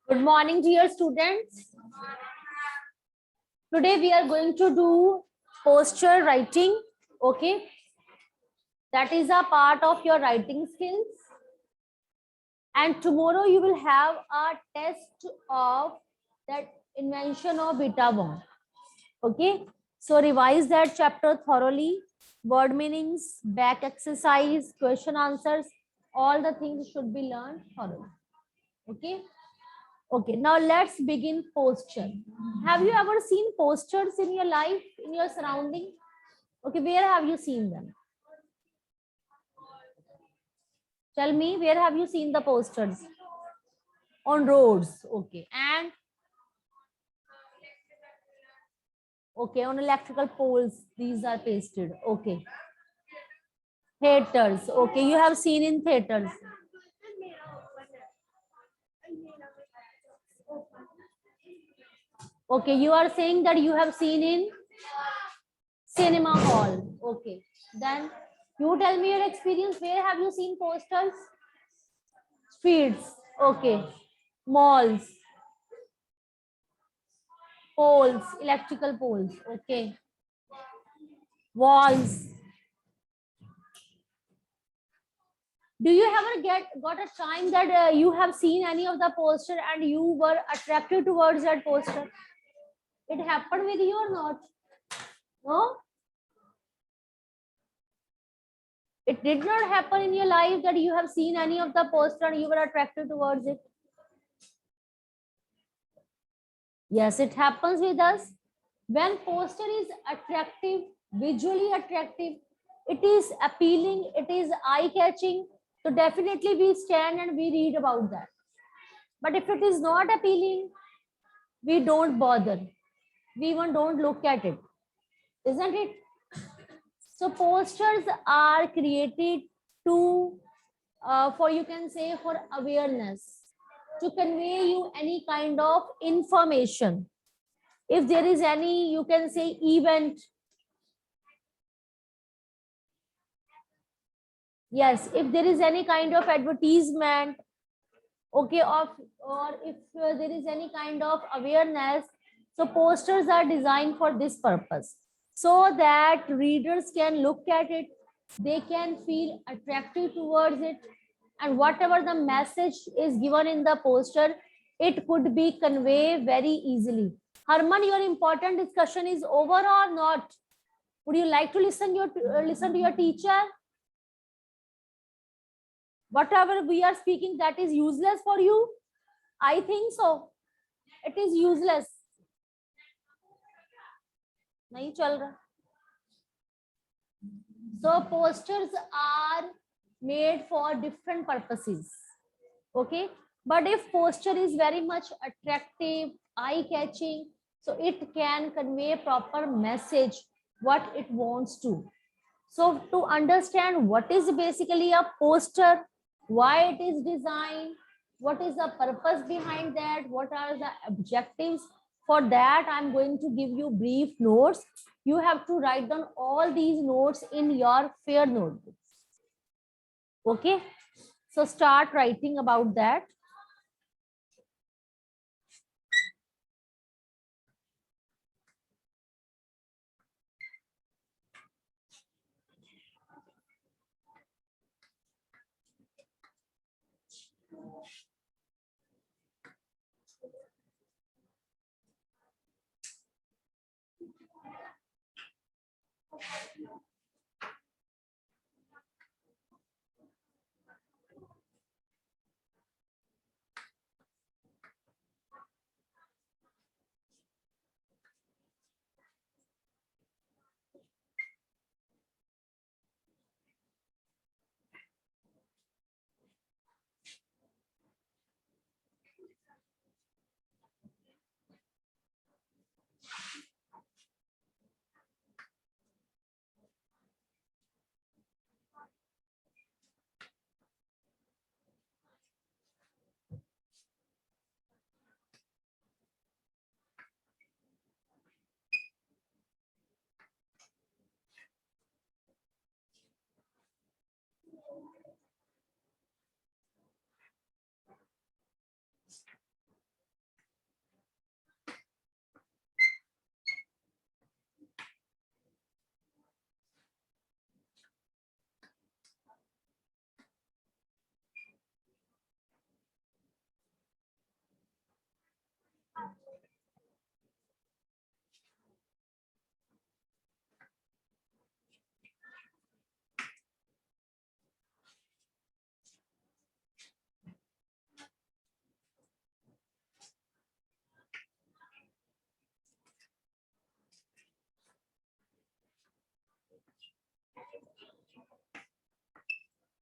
Good morning, dear students. Today we are going to do posture writing. Okay, that is a part of your writing skills. And tomorrow you will have a test of that invention of beta bomb. Okay, so revise that chapter thoroughly. Word meanings, back exercise, question answers, all the things should be learned thoroughly. Okay. Okay, now let's begin posture. Have you ever seen postures in your life, in your surrounding? Okay, where have you seen them? Tell me, where have you seen the posters? On roads, okay. And okay, on electrical poles, these are pasted. Okay. Theaters, okay, you have seen in theaters. Okay, you are saying that you have seen in cinema hall. Okay, then you tell me your experience. Where have you seen posters? Streets, okay. Malls, poles, electrical poles, okay. Walls. Do you ever got a time that you have seen any of the poster and you were attracted towards that poster? It happened with you or not? No? It did not happen in your life that you have seen any of the poster and you were attracted towards it? Yes, it happens with us. When poster is attractive, visually attractive, it is appealing, it is eye-catching, so definitely we stand and we read about that. But if it is not appealing, we don't bother. We even don't look at it, isn't it? So posters are created to, for you can say for awareness, to convey you any kind of information. If there is any, you can say event. Yes, if there is any kind of advertisement, okay, or if there is any kind of awareness, so posters are designed for this purpose, so that readers can look at it, they can feel attracted towards it, and whatever the message is given in the poster, it could be conveyed very easily. Harman, your important discussion is over or not? Would you like to listen to your teacher? Whatever we are speaking, that is useless for you? I think so. It is useless. नहीं चल रहा. So posters are made for different purposes. Okay. But if poster is very much attractive, eye-catching, so it can convey proper message, what it wants to. So to understand what is basically a poster, why it is designed, what is the purpose behind that, what are the objectives, for that I'm going to give you brief notes. You have to write down all these notes in your fair notebooks. Okay, so start writing about that.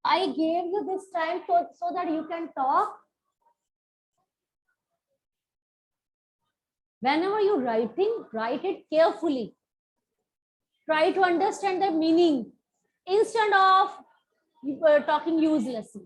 I gave you this time so that you can talk. Whenever you're writing, write it carefully. Try to understand the meaning instead of talking uselessly.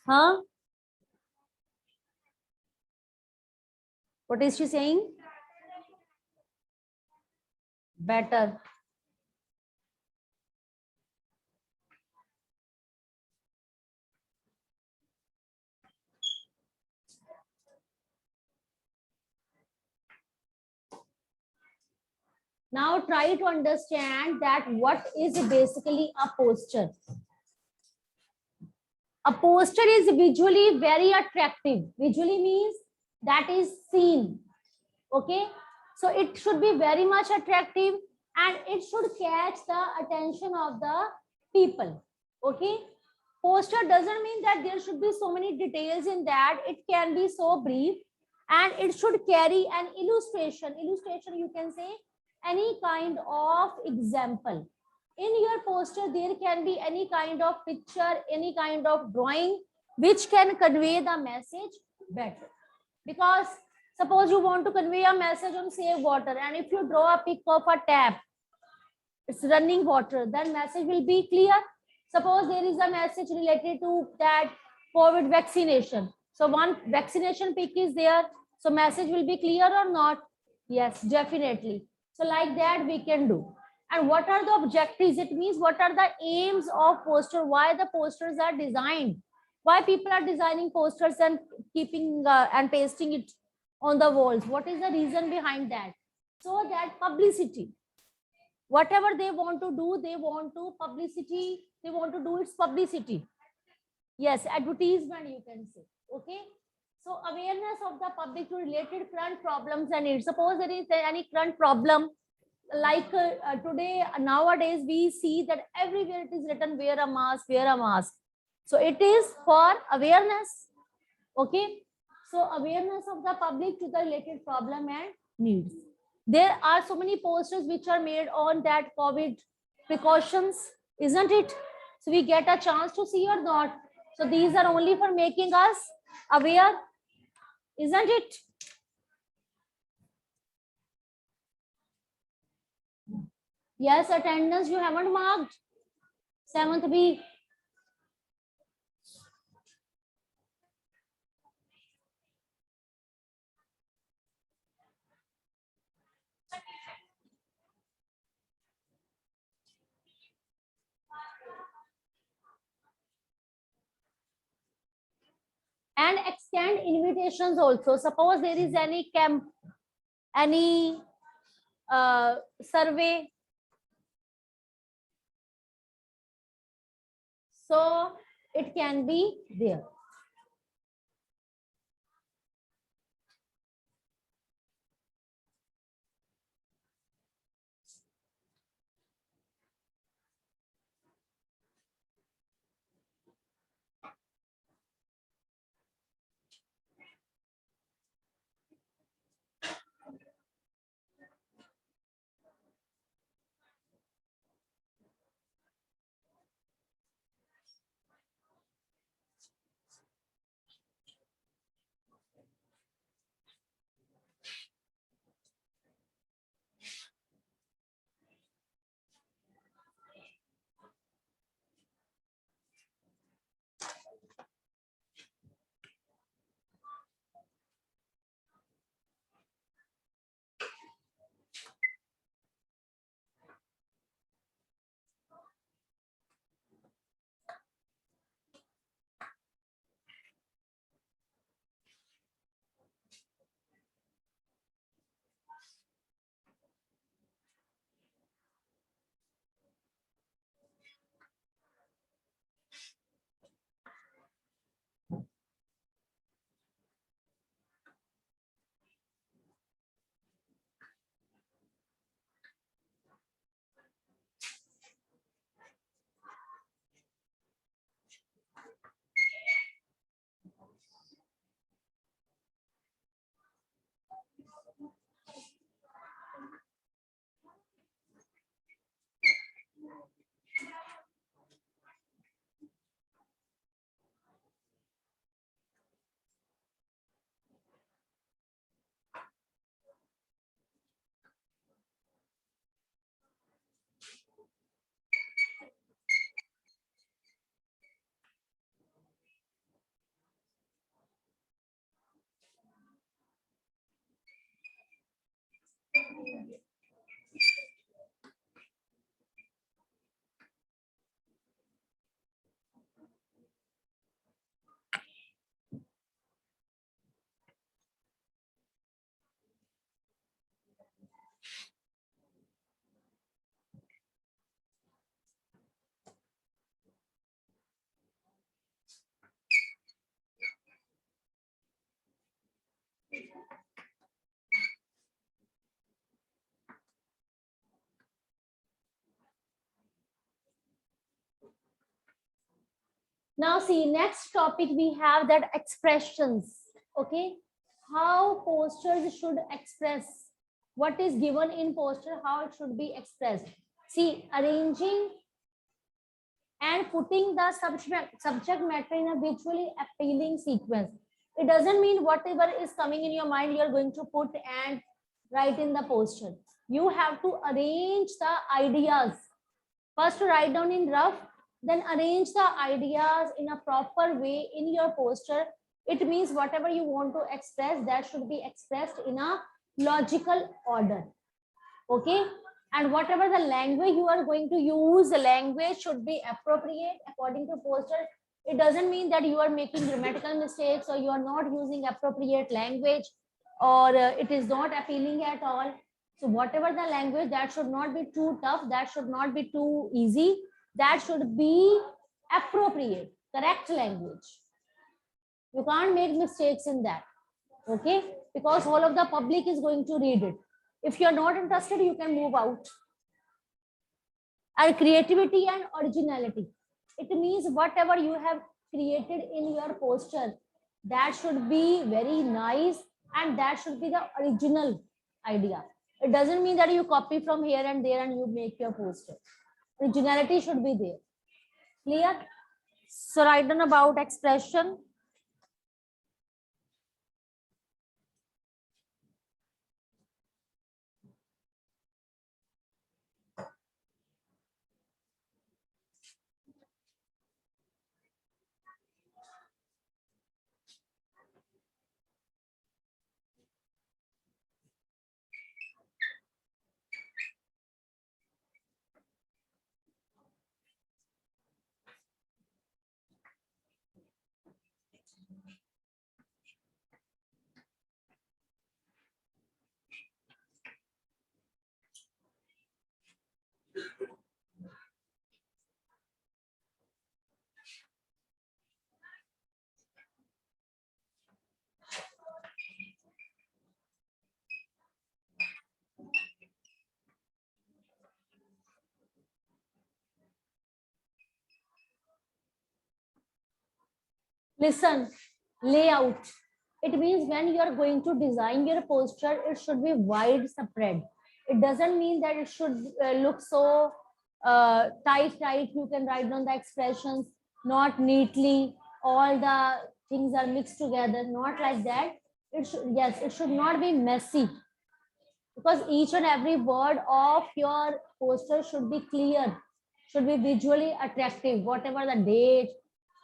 Huh? What is she saying? Better. Now try to understand that what is basically a poster. A poster is visually very attractive. Visually means that is seen. Okay. So it should be very much attractive and it should catch the attention of the people. Okay. Poster doesn't mean that there should be so many details in that. It can be so brief and it should carry an illustration. Illustration, you can say any kind of example. In your poster, there can be any kind of picture, any kind of drawing, which can convey the message better. Because suppose you want to convey a message on save water, and if you draw a pic of a tap, it's running water, then message will be clear. Suppose there is a message related to that COVID vaccination. So one vaccination pic is there. So message will be clear or not? Yes, definitely. So like that we can do. And what are the objectives? It means what are the aims of poster? Why the posters are designed? Why people are designing posters and keeping and pasting it on the walls? What is the reason behind that? So that publicity, whatever they want to do, they want to publicity, they want to do its publicity. Yes, advertisement you can say. Okay. So awareness of the public to related current problems and needs. Suppose there is any current problem, like today, nowadays we see that everywhere it is written wear a mask, wear a mask. So it is for awareness. Okay. So awareness of the public to the related problem and needs. There are so many posters which are made on that COVID precautions, isn't it? So we get a chance to see or not. So these are only for making us aware, isn't it? Yes, attendance you haven't marked. 7th B. And extend invitations also. Suppose there is any camp, any survey, so it can be there. Now see, next topic we have that expressions. Okay, how postures should express what is given in poster, how it should be expressed. See, arranging and putting the subject matter in a visually appealing sequence. It doesn't mean whatever is coming in your mind you're going to put and write in the poster. You have to arrange the ideas. First write down in rough, then arrange the ideas in a proper way in your poster. It means whatever you want to express, that should be expressed in a logical order. Okay, and whatever the language you are going to use, the language should be appropriate according to poster. It doesn't mean that you are making grammatical mistakes or you are not using appropriate language, or it is not appealing at all. So whatever the language, that should not be too tough, that should not be too easy, that should be appropriate, correct language. You can't make mistakes in that. Okay, because all of the public is going to read it. If you're not interested, you can move out. And creativity and originality, it means whatever you have created in your poster, that should be very nice and that should be the original idea. It doesn't mean that you copy from here and there and you make your poster. Originality should be there. Clear? So write down about expression. Listen, layout. It means when you are going to design your poster, it should be wide spread. It doesn't mean that it should look so tight. You can write down the expressions not neatly. All the things are mixed together. Not like that. It should, yes, it should not be messy, because each and every word of your poster should be clear, should be visually attractive. Whatever the date,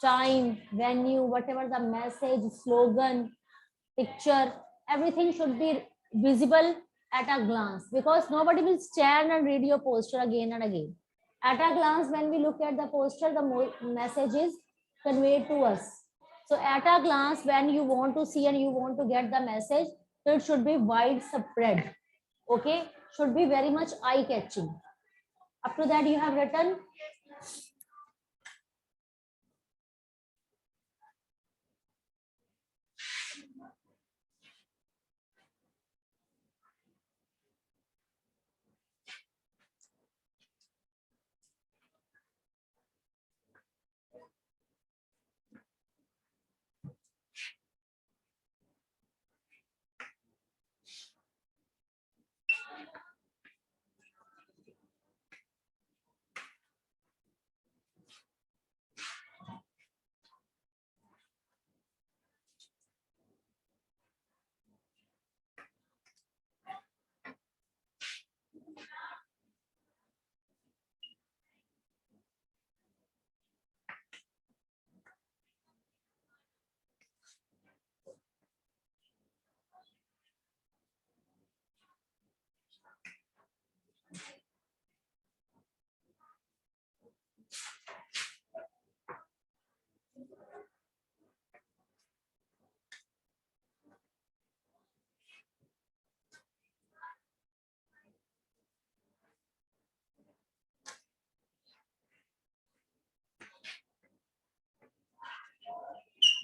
time, venue, whatever the message, slogan, picture, everything should be visible at a glance, because nobody will stand and read your poster again and again. At a glance, when we look at the poster, the message is conveyed to us. So at a glance, when you want to see and you want to get the message, so it should be widespread. Okay, should be very much eye catching. Up to that you have written.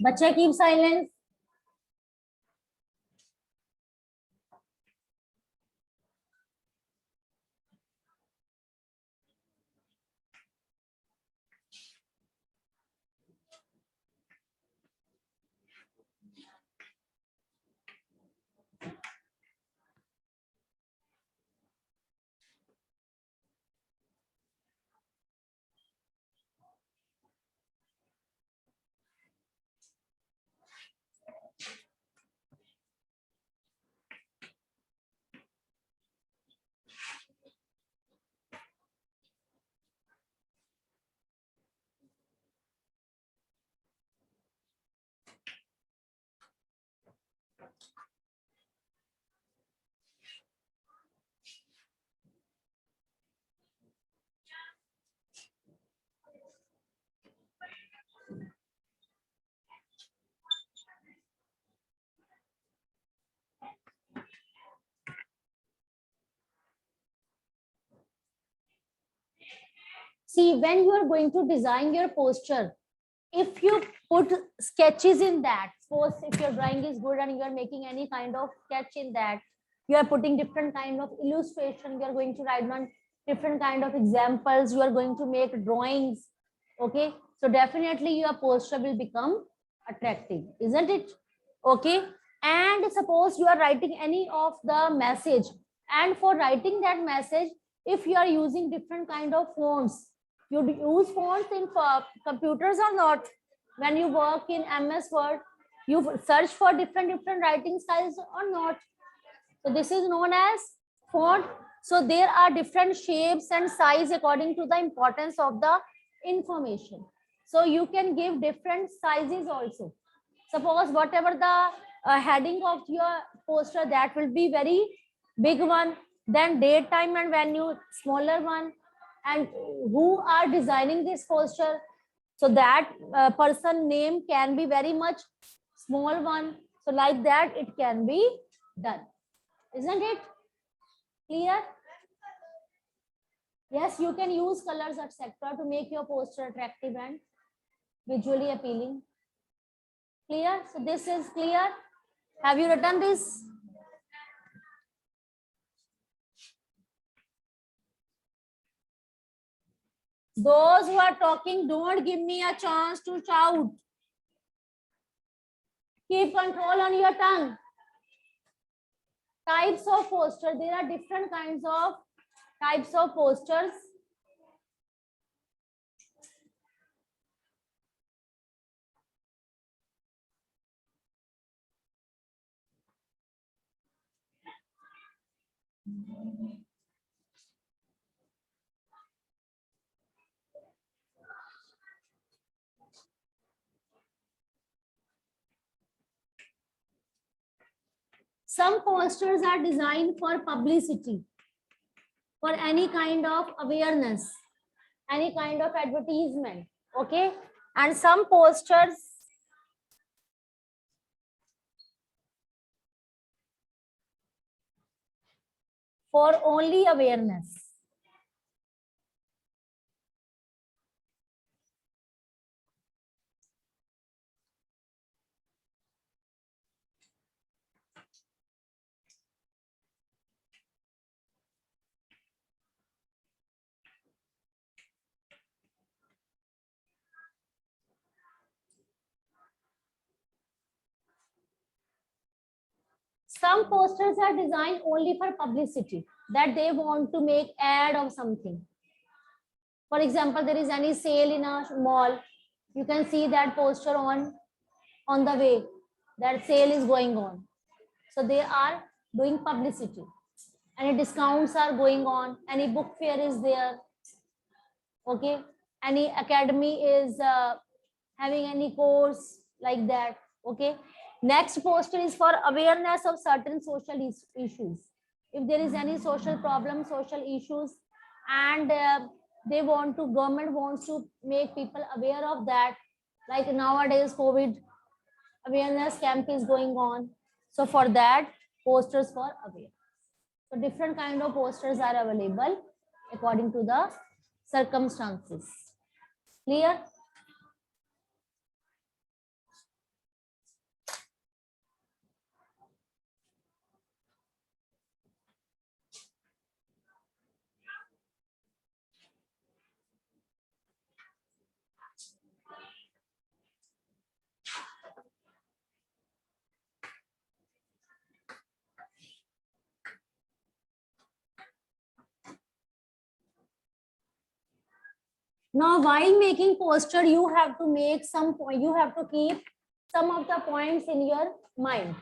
Bacha, keep silence. See, when you are going to design your poster, if you put sketches in that, suppose if your drawing is good and you are making any kind of sketch in that, you are putting different kind of illustration, you are going to write down different kind of examples, you are going to make drawings. Okay, so definitely your poster will become attractive, isn't it? Okay, and suppose you are writing any of the message, and for writing that message, if you are using different kind of fonts, you use fonts in computers or not? When you work in MS Word, you search for different writing styles or not? So this is known as font. So there are different shapes and size according to the importance of the information. So you can give different sizes also. Suppose whatever the heading of your poster, that will be very big one, then date, time and venue, smaller one, and who are designing this poster, so that person name can be very much small one. So like that it can be done, isn't it clear? Yes, you can use colors etc to make your poster attractive and visually appealing. Clear? So this is clear. Have you written this? Those who are talking, don't give me a chance to shout. Keep control on your tongue. Types of poster. There are different kinds of types of posters. Some posters are designed for publicity, for any kind of awareness, any kind of advertisement. Okay. And some posters for only awareness. Some posters are designed only for publicity, that they want to make ad of something. For example, there is any sale in a mall, you can see that poster on the way, that sale is going on. So they are doing publicity. Any discounts are going on, any book fair is there. Okay, any academy is having any course like that. Okay, next poster is for awareness of certain social issues. If there is any social problem, social issues, and they want to, government wants to make people aware of that, like nowadays COVID awareness camp is going on, so for that posters for awareness. So different kind of posters are available according to the circumstances. Clear? Now, while making poster, you have to make some point, you have to keep some of the points in your mind.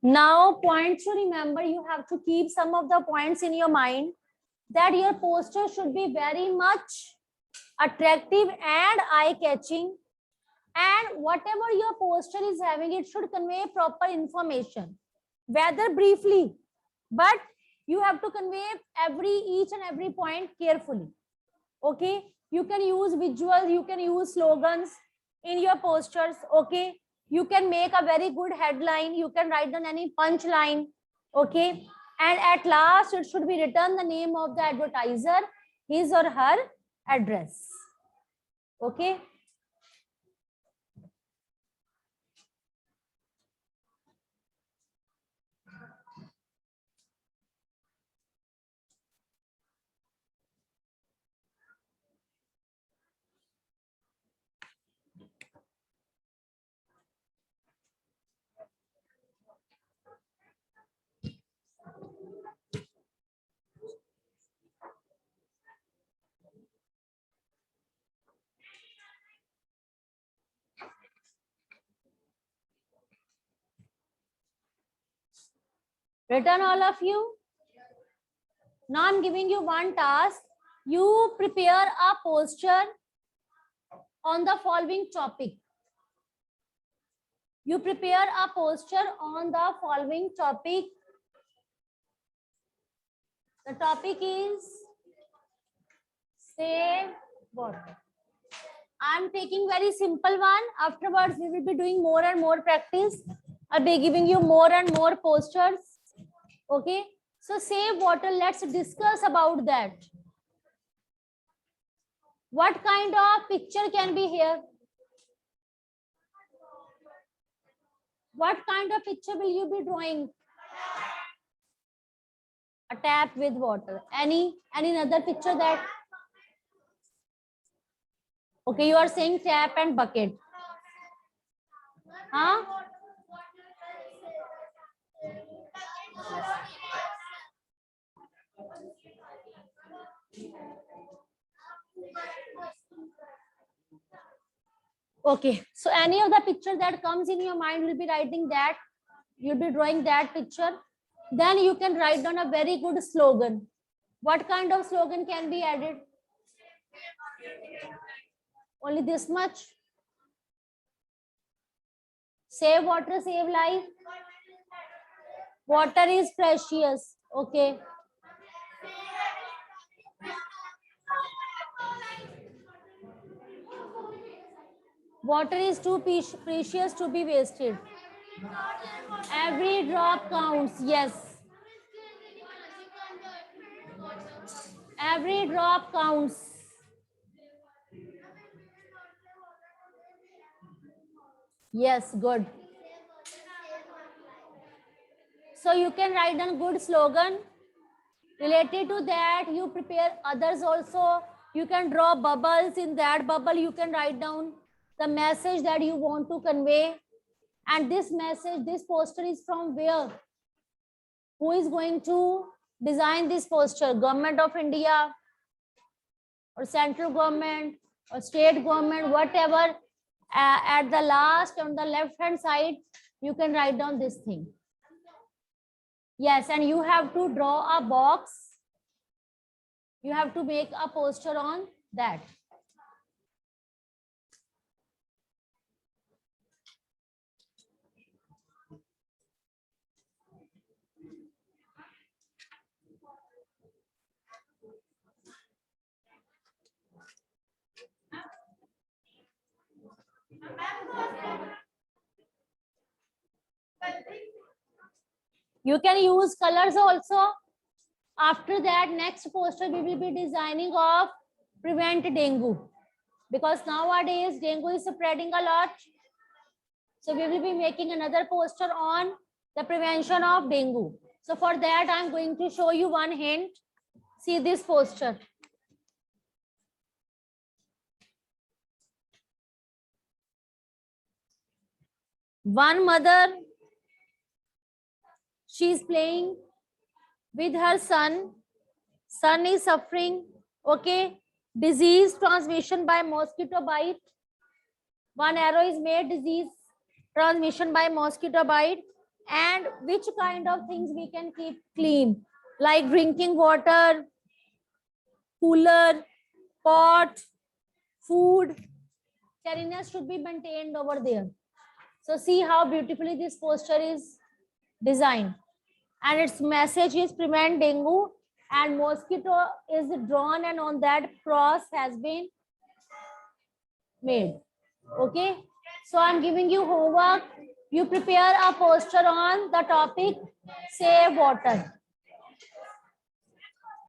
Now, points to remember, you have to keep some of the points in your mind, that your poster should be very much attractive and eye-catching, and whatever your poster is having, it should convey proper information, whether briefly, but you have to convey each and every point carefully. Okay, you can use visuals, you can use slogans in your posters. Okay, you can make a very good headline, you can write down any punchline. Okay, and at last it should be written the name of the advertiser, his or her address. Okay, written all of you? Now I'm giving you one task. You prepare a poster on the following topic. You prepare a poster on the following topic. The topic is save water. I'm taking very simple one. Afterwards, we will be doing more and more practice. I'll be giving you more and more posters. Okay. So save water. Let's discuss about that. What kind of picture can be here? What kind of picture will you be drawing? A tap with water. Any other picture that? Okay, you are saying tap and bucket. Huh? Okay, so any of the picture that comes in your mind, will be writing that, you'll be drawing that picture. Then you can write down a very good slogan. What kind of slogan can be added? Only this much? Save water, save life. Water is precious. Okay. Water is too precious to be wasted. Every drop counts. Yes. Every drop counts. Yes, good. So you can write down good slogan. Related to that, you prepare others also. You can draw bubbles. In that bubble, you can write down the message that you want to convey. And this message, this poster is from where? Who is going to design this poster? Government of India or central government or state government, whatever. At the last, on the left hand side, you can write down this thing. Yes, and you have to draw a box. You have to make a poster on that. You can use colors also. After that, next poster we will be designing of prevent dengue, because nowadays dengue is spreading a lot. So we will be making another poster on the prevention of dengue. So for that, I'm going to show you one hint. See this poster. One mother, she is playing with her son. Son is suffering, okay, disease transmission by mosquito bite. One arrow is made, disease transmission by mosquito bite. And which kind of things we can keep clean, like drinking water, cooler, pot, food. Cleanliness should be maintained over there. So see how beautifully this poster is designed, and its message is prevent dengue, and mosquito is drawn, and on that cross has been made. Okay, so I'm giving you homework. You prepare a poster on the topic save water.